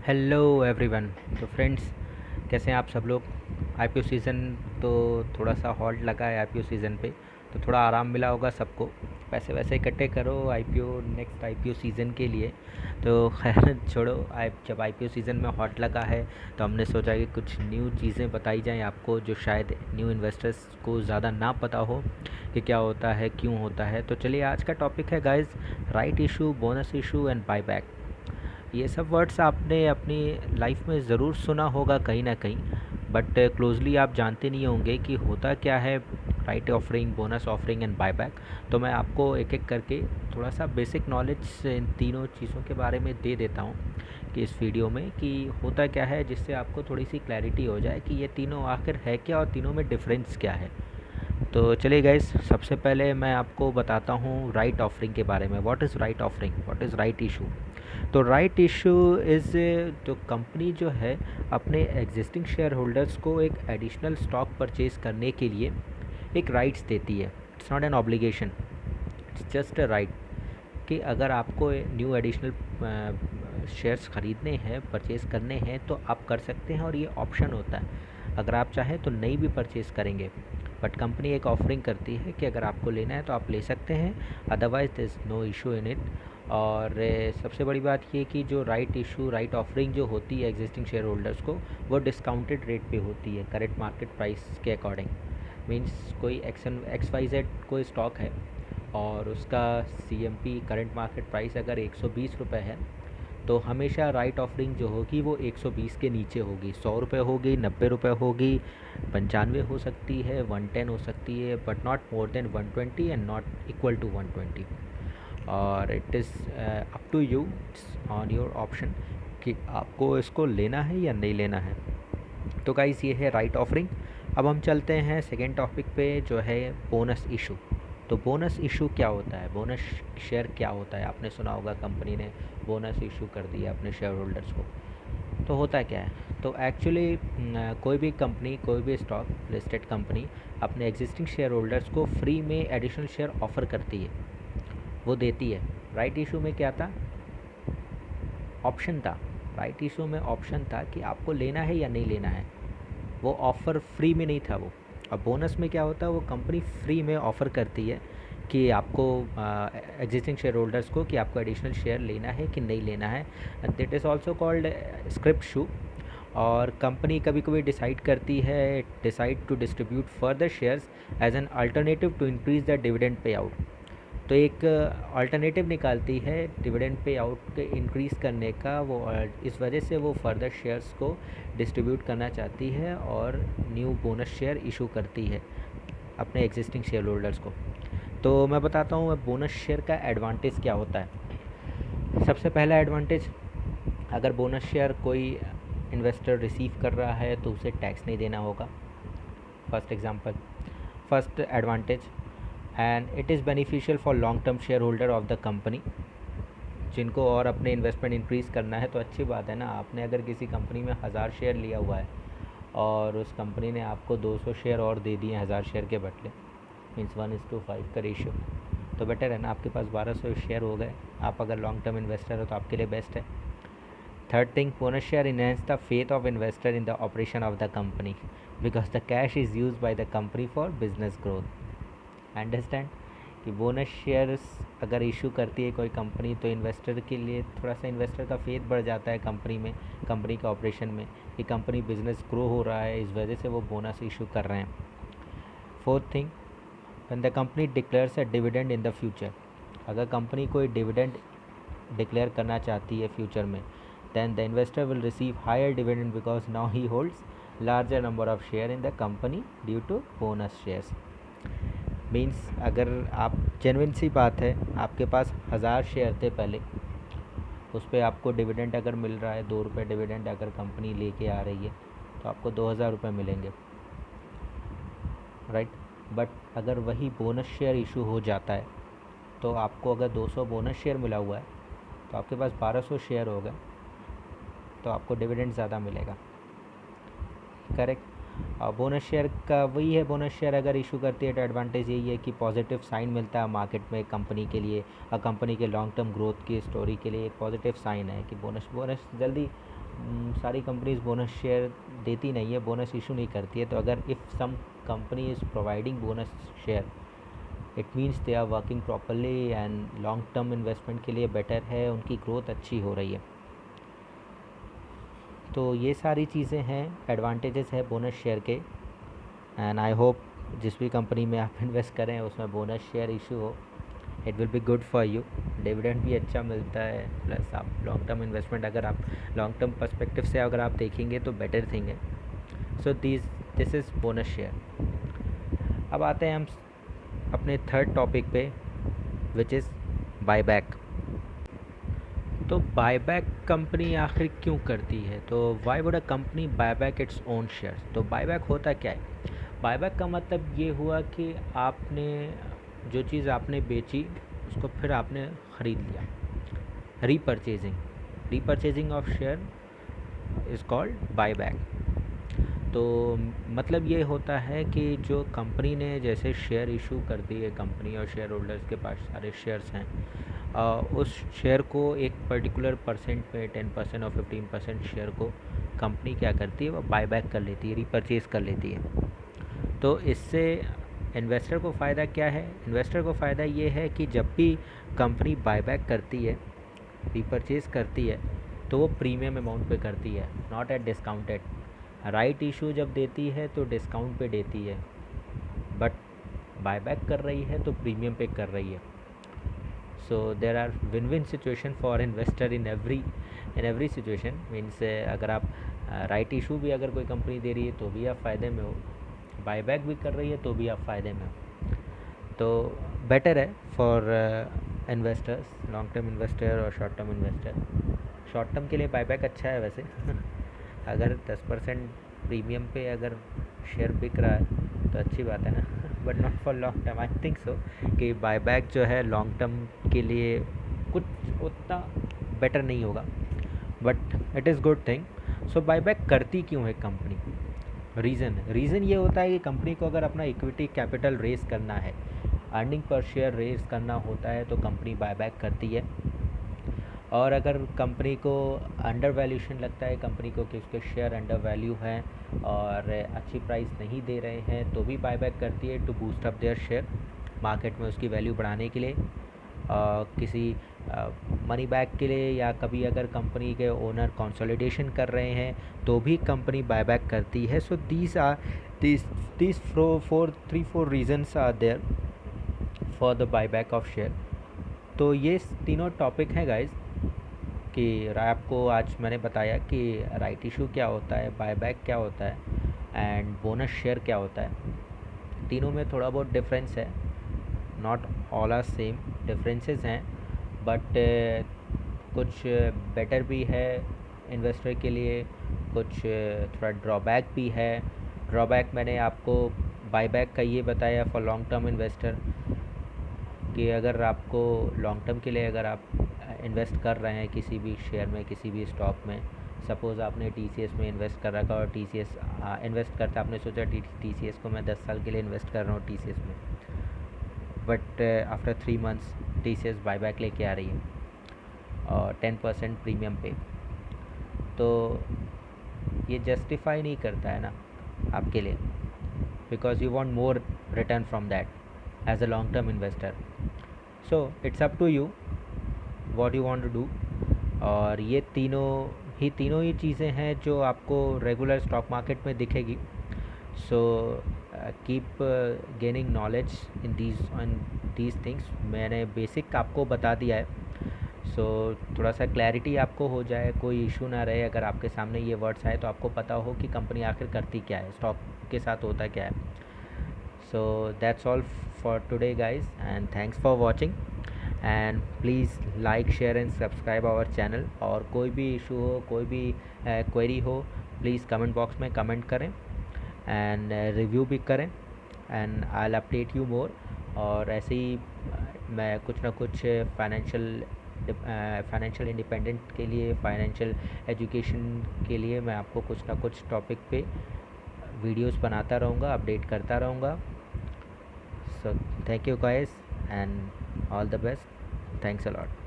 Hello everyone. तो friends, कैसे हैं आप सब लोग। आईपीओ सीज़न तो थोड़ा सा हॉल्ट लगा है आईपीओ सीज़न पे, तो थोड़ा आराम मिला होगा सबको। पैसे वैसे इकट्ठे करो आईपीओ नेक्स्ट आईपीओ सीज़न के लिए। तो खैर छोड़ो, जब आईपीओ सीज़न में हॉट लगा है तो हमने सोचा कि कुछ न्यू चीज़ें बताई जाएं आपको, जो शायद न्यू इन्वेस्टर्स को ज़्यादा ना पता हो कि क्या होता है, क्यों होता है। तो चलिए, आज का टॉपिक है guys, right issue, bonus issue and buyback. ये सब वर्ड्स आपने अपनी लाइफ में ज़रूर सुना होगा कहीं ना कहीं, बट क्लोजली आप जानते नहीं होंगे कि होता क्या है right offering, bonus offering and buyback. तो मैं आपको एक एक करके थोड़ा सा बेसिक नॉलेज इन तीनों चीज़ों के बारे में दे देता हूँ कि इस वीडियो में कि होता क्या है, जिससे आपको थोड़ी सी क्लैरिटी हो जाए कि ये तीनों आखिर है क्या और तीनों में डिफरेंस क्या है। तो चलिए गाइस, सबसे पहले मैं आपको बताता हूँ राइट ऑफरिंग के बारे में। What is right offering, what is right issue. तो राइट इशू इज़, तो कंपनी जो है अपने एग्जिस्टिंग शेयर होल्डर्स को एक एडिशनल स्टॉक परचेज करने के लिए एक राइट्स देती है। It's not an obligation, it's just a right कि अगर आपको न्यू एडिशनल शेयर्स ख़रीदने हैं, परचेज़ करने हैं, तो आप कर सकते हैं और ये ऑप्शन होता है। अगर आप चाहें तो नई भी परचेज़ करेंगे, बट कंपनी एक ऑफरिंग करती है कि अगर आपको लेना है तो आप ले सकते हैं, otherwise there is no issue in it. और सबसे बड़ी बात ये कि जो राइट इशू, राइट ऑफरिंग जो होती है एग्जिस्टिंग शेयर होल्डर्स को, वो डिस्काउंटेड रेट पे होती है करेंट मार्केट प्राइस के अकॉर्डिंग। मीन्स कोई एक्स वाई जेड कोई स्टॉक है और उसका CMP करंट मार्केट प्राइस अगर 120 रुपये है, तो हमेशा राइट ऑफरिंग जो होगी वो 120 के नीचे होगी। 100 रुपये होगी, 90 रुपये होगी, 95 हो सकती है, 110 हो सकती है, but not more than 120 and not equal to 120। और it is up to you, it's on your option कि आपको इसको लेना है या नहीं लेना है। तो गाइस, ये है राइट ऑफरिंग। अब हम चलते हैं सेकेंड टॉपिक पे, जो है बोनस इशू। तो बोनस इशू क्या होता है, बोनस शेयर क्या होता है। आपने सुना होगा कंपनी ने बोनस इशू कर दिया अपने शेयर होल्डर्स को। तो होता क्या है, तो एक्चुअली कोई भी कंपनी, कोई भी स्टॉक लिस्टेड कंपनी अपने एग्जिस्टिंग शेयर होल्डर्स को फ्री में एडिशनल शेयर ऑफ़र करती है, वो देती है। राइट इशू में क्या था, ऑप्शन था। राइट इशू में ऑप्शन था कि आपको लेना है या नहीं लेना है, वो ऑफ़र फ्री में नहीं था वो। अब बोनस में क्या होता है, वो कंपनी फ्री में ऑफ़र करती है कि आपको एग्जिस्टिंग शेयर होल्डर्स को कि आपको एडिशनल शेयर लेना है कि नहीं लेना है। That is also called scrip issue. और कंपनी कभी कभी डिसाइड करती है, decide to distribute further shares as an alternative to increase the dividend payout. तो एक अल्टरनेटिव निकालती है डिविडेंड पे आउट के इंक्रीज़ करने का, वो इस वजह से वो फर्दर शेयर्स को डिस्ट्रीब्यूट करना चाहती है और न्यू बोनस शेयर इशू करती है अपने एग्जिस्टिंग शेयर होल्डर्स को। तो मैं बताता हूँ बोनस शेयर का एडवांटेज क्या होता है। सबसे पहला एडवांटेज, अगर बोनस शेयर कोई इन्वेस्टर रिसीव कर रहा है तो उसे टैक्स नहीं देना होगा। First example, first advantage. And it is beneficial for long term share holder of the company, जिनको और अपने इन्वेस्टमेंट इंक्रीज़ करना है। तो अच्छी बात है ना, आपने अगर किसी कंपनी में 1000 शेयर लिया हुआ है और उस कंपनी ने आपको 200 शेयर और दे दिए 1000 शेयर के बदले, मीन्स 1:5 का रेशियो, तो बेटर है ना, आपके पास 1200 शेयर हो गए। आप अगर लॉन्ग टर्म इन्वेस्टर हो तो आपके लिए बेस्ट है। Third thing, bonus share enhance the faith of investor in the operation of the company because the cash is use by the company for business growth. Understand कि bonus shares अगर issue करती है कोई company, तो investor के लिए थोड़ा सा, इन्वेस्टर का फेथ बढ़ जाता है कंपनी में, कंपनी के ऑपरेशन में, कि कंपनी बिजनेस ग्रो हो रहा है, इस वजह से वो बोनस इशू कर रहे हैं। Fourth thing, when the company declares a dividend in the future, अगर कंपनी कोई डिविडेंड डिक्लेयर करना चाहती है फ्यूचर में, then the investor will receive higher dividend because now he holds larger number of share in the company due to bonus shares। Means अगर आप, genuine सी बात है, आपके पास 1000 शेयर थे पहले, उस पर आपको डिविडेंड अगर मिल रहा है 2 रुपये डिविडेंड अगर कंपनी लेके आ रही है, तो आपको 2000 रुपये मिलेंगे, राइट। बट अगर वही बोनस शेयर इशू हो जाता है, तो आपको अगर 200 बोनस शेयर मिला हुआ है तो आपके पास 1200 शेयर हो गए, तो आपको डिविडेंड ज़्यादा मिलेगा, करेक्ट। बोनस शेयर का वही है, बोनस शेयर अगर इशू करती है तो एडवांटेज यही है कि पॉजिटिव साइन मिलता है मार्केट में कंपनी के लिए, और कंपनी के लॉन्ग टर्म ग्रोथ की स्टोरी के लिए एक पॉजिटिव साइन है कि बोनस बोनस जल्दी सारी कंपनीज बोनस शेयर देती नहीं है, बोनस इशू नहीं करती है। तो अगर if some company is providing bonus share, it means they are working properly and long term investment के लिए बेटर है, उनकी ग्रोथ अच्छी हो रही है। तो ये सारी चीज़ें हैं, एडवांटेजेस है बोनस शेयर के। एंड आई होप जिस भी कंपनी में आप इन्वेस्ट करें उसमें बोनस शेयर इशू हो, it will be good for you. Dividend भी अच्छा मिलता है, प्लस आप लॉन्ग टर्म इन्वेस्टमेंट अगर आप लॉन्ग टर्म पर्सपेक्टिव से अगर आप देखेंगे तो बेटर थिंग है। So this is bonus share. अब आते हैं हम अपने थर्ड टॉपिक पे, विच इज़ बायबैक। तो बायबैक कंपनी आखिर क्यों करती है? तो why would a company buyback its own shares? तो बायबैक होता क्या है? बायबैक का मतलब ये हुआ कि आपने जो चीज़ आपने बेची उसको फिर आपने ख़रीद लिया, repurchasing of share is called buyback. तो मतलब ये होता है कि जो कंपनी ने जैसे शेयर इशू कर दिए, कंपनी और शेयर होल्डर्स के पास सारे शेयर्स हैं, उस शेयर को एक पर्टिकुलर परसेंट पे 10% और 15% शेयर को कंपनी क्या करती है, वो बायबैक कर लेती है, रीपरचेज़ कर लेती है। तो इससे इन्वेस्टर को फ़ायदा क्या है? इन्वेस्टर को फ़ायदा ये है कि जब भी कंपनी बायबैक करती है, रीपरचेज़ करती है, तो वो प्रीमियम अमाउंट पे करती है, not at discounted. Right issue जब देती है तो डिस्काउंट पे देती है, बट बायबैक कर रही है तो प्रीमियम पे कर रही है। So there are win win situation for investor in every situation. Means अगर आप राइट इशू भी अगर कोई कंपनी दे रही है तो भी आप फ़ायदे में हो, बायबैक भी कर रही है तो भी आप फ़ायदे में हो। तो बेटर है for investors, long term investor और short term investor. Short term के लिए बायबैक अच्छा है वैसे अगर 10% प्रीमियम पे अगर शेयर बिक रहा है तो अच्छी बात है ना but not for long term. I think so कि बायबैक जो है लॉन्ग टर्म के लिए कुछ उतना बेटर नहीं होगा, but it is good thing. So buyback करती क्यों है कंपनी? रीज़न ये होता है कि कंपनी को अगर अपना इक्विटी कैपिटल रेज़ करना है, अर्निंग पर शेयर रेज़ करना होता है, तो कंपनी बायबैक करती है। और अगर कंपनी को अंडर वैल्यूशन लगता है, कंपनी को कि उसके शेयर अंडर वैल्यू हैं और अच्छी प्राइस नहीं दे रहे हैं, तो भी बायबैक करती है to boost up their share, market में उसकी वैल्यू बढ़ाने के लिए, किसी मनी बैक के लिए, या कभी अगर कंपनी के ओनर कंसोलिडेशन कर रहे हैं तो भी कंपनी बायबैक करती है। So these 4 reasons are there for the buyback of share. तो ये तीनों टॉपिक हैं गाइज, कि आपको आज मैंने बताया कि राइट इशू क्या होता है, बायबैक क्या होता है, एंड बोनस शेयर क्या होता है। तीनों में थोड़ा बहुत डिफरेंस है, not all are same, differences हैं, बट कुछ बेटर भी है इन्वेस्टर के लिए, कुछ थोड़ा ड्रॉबैक भी है। ड्रॉबैक मैंने आपको बायबैक का ये बताया फॉर लॉन्ग टर्म इन्वेस्टर, कि अगर आपको लॉन्ग टर्म के लिए अगर आप इन्वेस्ट कर रहे हैं किसी भी शेयर में, किसी भी स्टॉक में, सपोज़ आपने TCS में इन्वेस्ट कर रखा और TCS इन्वेस्ट करता, आपने सोचा TCS को मैं 10 साल के लिए इन्वेस्ट कर रहा हूँ TCS में, but after 3 months TCS buyback लेके आ रही है और 10% प्रीमियम पे, तो ये जस्टिफाई नहीं करता है ना आपके लिए, because you want more return from that as a long term investor. So it's up to you what you want to do. और ये तीनों ही चीज़ें हैं जो आपको रेगुलर स्टॉक मार्केट में दिखेगी। So keep gaining knowledge in these things. मैंने बेसिक आपको बता दिया है, सो थोड़ा सा क्लैरिटी आपको हो जाए, कोई इशू ना रहे, अगर आपके सामने ये वर्ड्स आए तो आपको पता हो कि कंपनी आखिर करती क्या है, स्टॉक के साथ होता क्या है। So that's all for today guys, and thanks for watching, and please like, share and subscribe our channel. और कोई भी इशू हो, कोई भी क्वेरी हो, प्लीज़ कमेंट बॉक्स में कमेंट करें एंड रिव्यू भी करें, and I will update you more. और ऐसे ही मैं कुछ ना कुछ फाइनेंशियल इंडिपेंडेंट के लिए, फाइनेंशियल एजुकेशन के लिए मैं आपको कुछ ना कुछ टॉपिक पे वीडियोस बनाता रहूँगा, अपडेट करता रहूँगा। So thank you guys and all the best. Thanks a lot.